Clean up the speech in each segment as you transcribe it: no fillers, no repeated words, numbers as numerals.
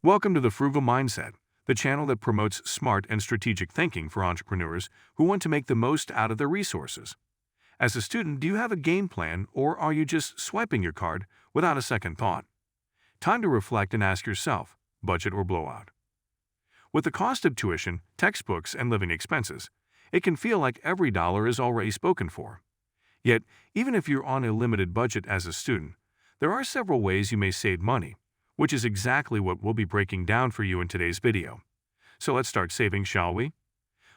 Welcome to the Frugal Mindset, the channel that promotes smart and strategic thinking for entrepreneurs who want to make the most out of their resources. As a student, do you have a game plan, or are you just swiping your card without a second thought? Time to reflect and ask yourself, budget or blowout? With the cost of tuition, textbooks, and living expenses, it can feel like every dollar is already spoken for. Yet, even if you're on a limited budget as a student, there are several ways you may save money, which is exactly what we'll be breaking down for you in today's video. So let's start saving, shall we?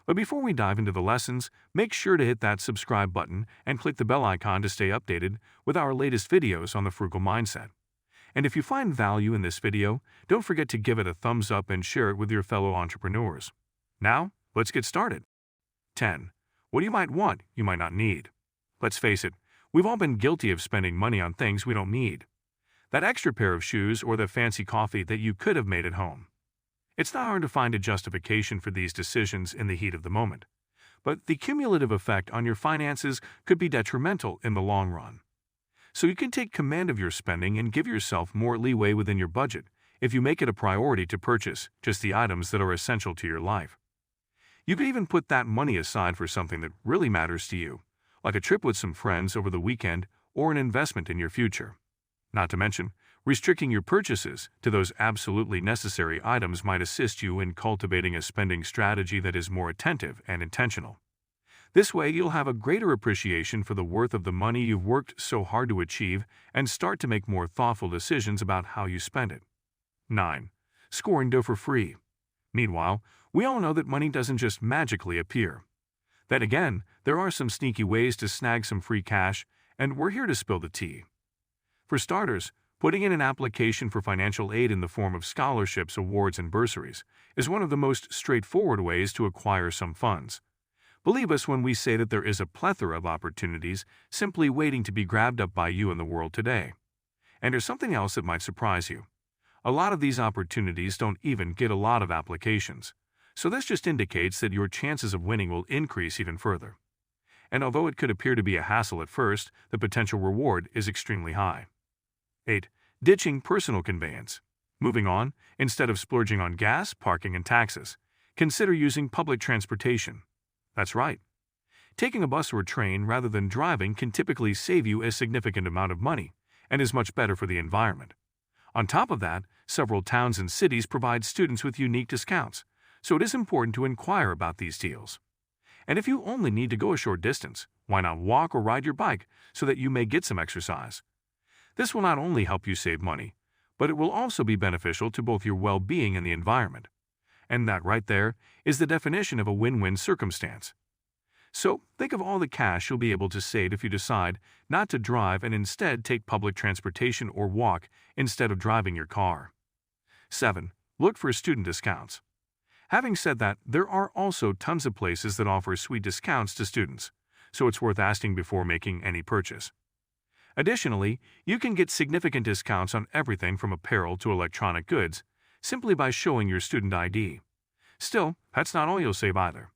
But before we dive into the lessons, make sure to hit that subscribe button and click the bell icon to stay updated with our latest videos on the Frugal Mindset. And if you find value in this video, don't forget to give it a thumbs up and share it with your fellow entrepreneurs. Now, let's get started. 10. What you might want, you might not need. Let's face it, we've all been guilty of spending money on things we don't need. That extra pair of shoes or the fancy coffee that you could have made at home. It's not hard to find a justification for these decisions in the heat of the moment, but the cumulative effect on your finances could be detrimental in the long run. So you can take command of your spending and give yourself more leeway within your budget if you make it a priority to purchase just the items that are essential to your life. You could even put that money aside for something that really matters to you, like a trip with some friends over the weekend or an investment in your future. Not to mention, restricting your purchases to those absolutely necessary items might assist you in cultivating a spending strategy that is more attentive and intentional. This way, you'll have a greater appreciation for the worth of the money you've worked so hard to achieve and start to make more thoughtful decisions about how you spend it. 9. Scoring dough for free. Meanwhile, we all know that money doesn't just magically appear. Then again, there are some sneaky ways to snag some free cash, and we're here to spill the tea. For starters, putting in an application for financial aid in the form of scholarships, awards, and bursaries is one of the most straightforward ways to acquire some funds. Believe us when we say that there is a plethora of opportunities simply waiting to be grabbed up by you in the world today. And there's something else that might surprise you. A lot of these opportunities don't even get a lot of applications, so this just indicates that your chances of winning will increase even further. And although it could appear to be a hassle at first, the potential reward is extremely high. 8. Ditching personal conveyance. Moving on, instead of splurging on gas, parking, and taxes, consider using public transportation. That's right. Taking a bus or a train rather than driving can typically save you a significant amount of money and is much better for the environment. On top of that, several towns and cities provide students with unique discounts, so it is important to inquire about these deals. And if you only need to go a short distance, why not walk or ride your bike so that you may get some exercise? This will not only help you save money, but it will also be beneficial to both your well-being and the environment. And that right there is the definition of a win-win circumstance. So think of all the cash you'll be able to save if you decide not to drive and instead take public transportation or walk instead of driving your car. 7. Look for student discounts. Having said that, there are also tons of places that offer sweet discounts to students, so it's worth asking before making any purchase. Additionally, you can get significant discounts on everything from apparel to electronic goods simply by showing your student ID. Still, that's not all you'll save either.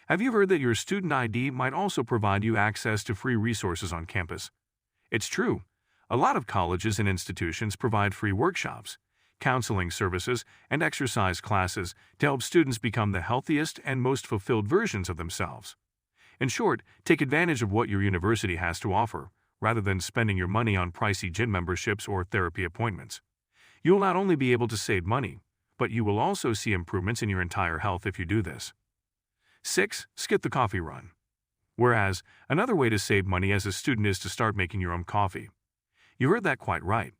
Have you heard that your student ID might also provide you access to free resources on campus? It's true. A lot of colleges and institutions provide free workshops, counseling services, and exercise classes to help students become the healthiest and most fulfilled versions of themselves. In short, take advantage of what your university has to offer, rather than spending your money on pricey gym memberships or therapy appointments. You'll not only be able to save money, but you will also see improvements in your entire health if you do this. 6. Skip the coffee run. Whereas, another way to save money as a student is to start making your own coffee. You heard that quite right.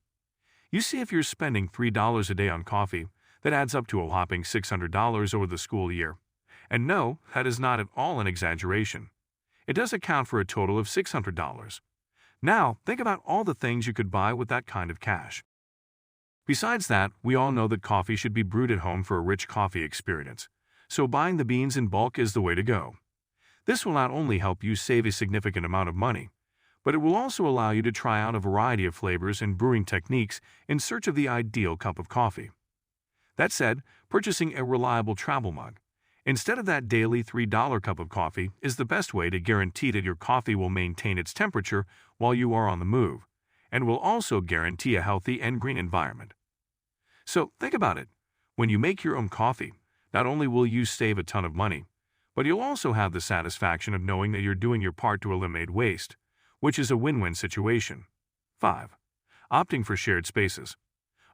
You see, if you're spending $3 a day on coffee, that adds up to a whopping $600 over the school year. And no, that is not at all an exaggeration. It does account for a total of $600. Now, think about all the things you could buy with that kind of cash. Besides that, we all know that coffee should be brewed at home for a rich coffee experience, so buying the beans in bulk is the way to go. This will not only help you save a significant amount of money, but it will also allow you to try out a variety of flavors and brewing techniques in search of the ideal cup of coffee. That said, purchasing a reliable travel mug, instead of that daily $3 cup of coffee, is the best way to guarantee that your coffee will maintain its temperature while you are on the move, and will also guarantee a healthy and green environment. So think about it. When you make your own coffee, not only will you save a ton of money, but you'll also have the satisfaction of knowing that you're doing your part to eliminate waste, which is a win-win situation. 5. Opting for shared spaces.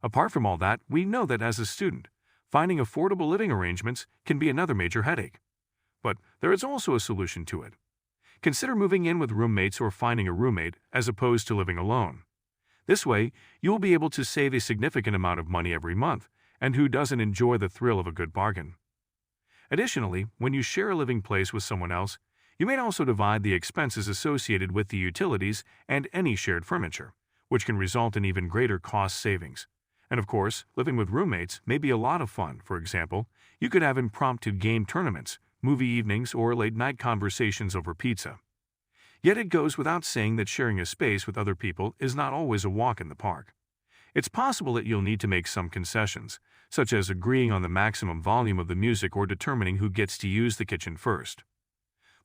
Apart from all that, we know that as a student, finding affordable living arrangements can be another major headache. But there is also a solution to it. Consider moving in with roommates or finding a roommate as opposed to living alone. This way, you will be able to save a significant amount of money every month, and who doesn't enjoy the thrill of a good bargain? Additionally, when you share a living place with someone else, you may also divide the expenses associated with the utilities and any shared furniture, which can result in even greater cost savings. And of course, living with roommates may be a lot of fun. For example, you could have impromptu game tournaments, movie evenings, or late-night conversations over pizza. Yet it goes without saying that sharing a space with other people is not always a walk in the park. It's possible that you'll need to make some concessions, such as agreeing on the maximum volume of the music or determining who gets to use the kitchen first.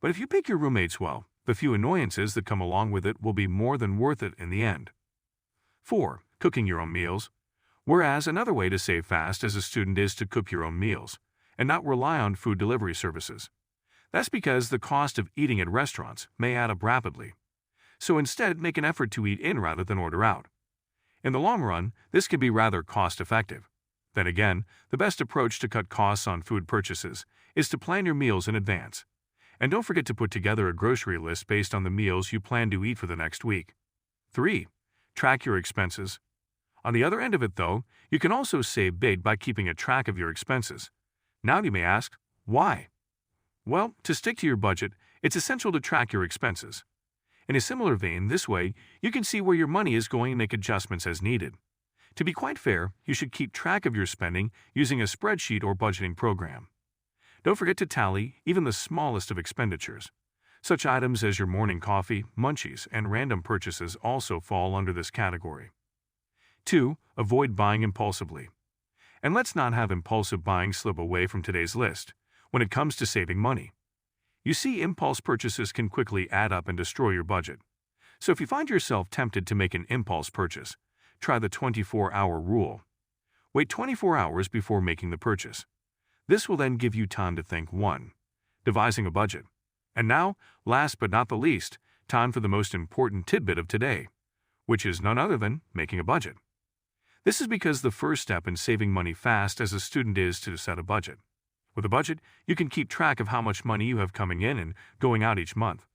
But if you pick your roommates well, the few annoyances that come along with it will be more than worth it in the end. 4. Cooking your own meals. Whereas another way to save fast as a student is to cook your own meals, and not rely on food delivery services. That's because the cost of eating at restaurants may add up rapidly. So instead, make an effort to eat in rather than order out. In the long run, this can be rather cost-effective. Then again, the best approach to cut costs on food purchases is to plan your meals in advance. And don't forget to put together a grocery list based on the meals you plan to eat for the next week. 3. Track your expenses. On the other end of it, though, you can also save big by keeping a track of your expenses. Now you may ask, why? Well, to stick to your budget, it's essential to track your expenses. In a similar vein, this way, you can see where your money is going and make adjustments as needed. To be quite fair, you should keep track of your spending using a spreadsheet or budgeting program. Don't forget to tally even the smallest of expenditures. Such items as your morning coffee, munchies, and random purchases also fall under this category. 2. Avoid buying impulsively. And let's not have impulsive buying slip away from today's list when it comes to saving money. You see, impulse purchases can quickly add up and destroy your budget. So if you find yourself tempted to make an impulse purchase, try the 24-hour rule. Wait 24 hours before making the purchase. This will then give you time to think. 1. Devising a budget. And now, last but not the least, time for the most important tidbit of today, which is none other than making a budget. This is because the first step in saving money fast as a student is to set a budget. With a budget, you can keep track of how much money you have coming in and going out each month.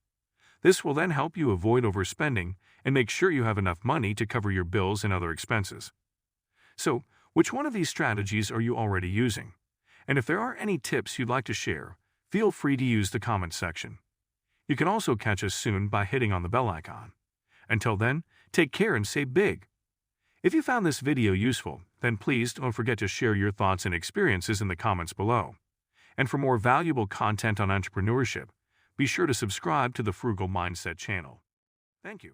This will then help you avoid overspending and make sure you have enough money to cover your bills and other expenses. So, which one of these strategies are you already using? And if there are any tips you'd like to share, feel free to use the comment section. You can also catch us soon by hitting on the bell icon. Until then, take care and save big. If you found this video useful, then please don't forget to share your thoughts and experiences in the comments below. And for more valuable content on entrepreneurship, be sure to subscribe to the Frugal Mindset channel. Thank you.